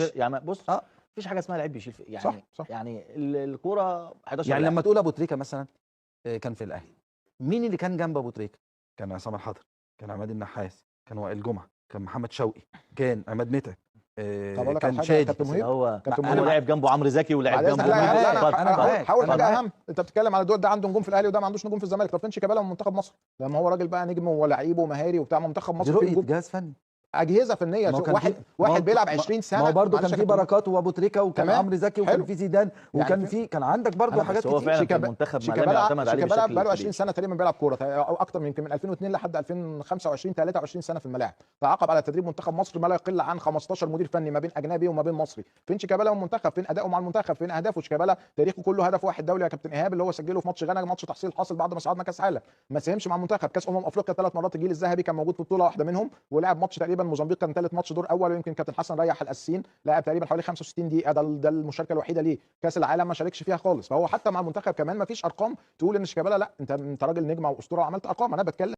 مفيش يعني بص مفيش حاجه اسمها لعيب بيشيل يعني صح. يعني الكوره 11 يعني لاعب. لما تقول ابو تريكه مثلا كان في الاهلي، مين اللي كان جنب ابو تريكه؟ كان عصام الحضري، كان عماد النحاس، كان وائل جمعه، كان محمد شوقي، كان عماد متعب، طب اقول لك على كان حاجه شادي. كابتن مهيب، هو كابتن هو مهيب لعب جنبه عمرو زكي ولعب بعد جنبه اذنك لا مهيب. انا هقول حاجه معاك. اهم. انت بتتكلم على ده عنده نجوم في الاهلي وده ما عندوش نجوم في الزمالك. طب فين شيكابالا من منتخب مصر لما هو راجل بقى نجم ولاعيب ومهاري وبتاع منتخب دي مصر فيه رؤيه نجوم جهاز فني. اجهزه فنيه. ما هو كان واحد في- واحد بيلعب 20 سنه ما هو برضه كان معلش يا في كابتن مهيب. بركات وابو تريكه وكان تمام. عمرو زكي وكان حلو. في زيدان يعني وكان في كان عندك برضه حاجات بس هو كتير. فعلا في المنتخب ما لم يعتمد عليه شيكابالا بشكل بقى له كبير. 20 سنه تقريبا بيلعب كوره او اكتر من 2002 لحد 2025 23 سنه في الملاعب. تعاقب على تدريب منتخب مصر ما لا يقل عن 15 مدير فني ما بين اجنبي وما بين مصري. فين شيكابالا والمنتخب؟ فين اداؤه مع المنتخب؟ فين اهدافه؟ شيكابالا تاريخه كله هدف واحد دولي يا كابتن ايهاب اللي هو سجله في ماتش غانا، ماتش تحصيل حاصل بعد ما صعدنا كاس عالم. ما ساهمش مع المنتخب. كاس افريقيا 3 مرات، الجيل الذهبي كان موجود في بطوله واحده منهم ولعب ماتش تقريبا موزمبيق كان ثالث ماتش دور اول ويمكن كابتن حسن ريح الاساسيين، لعب تقريبا حوالي 65 دقيقه. ده المشاركه الوحيده ليه. كاس العالم ما شاركش فيها خالص. فهو حتى مع المنتخب كمان ما فيش ارقام تقول ان شيكابالا لا انت راجل نجم او اسطوره وعملت ارقام. انا بتكلم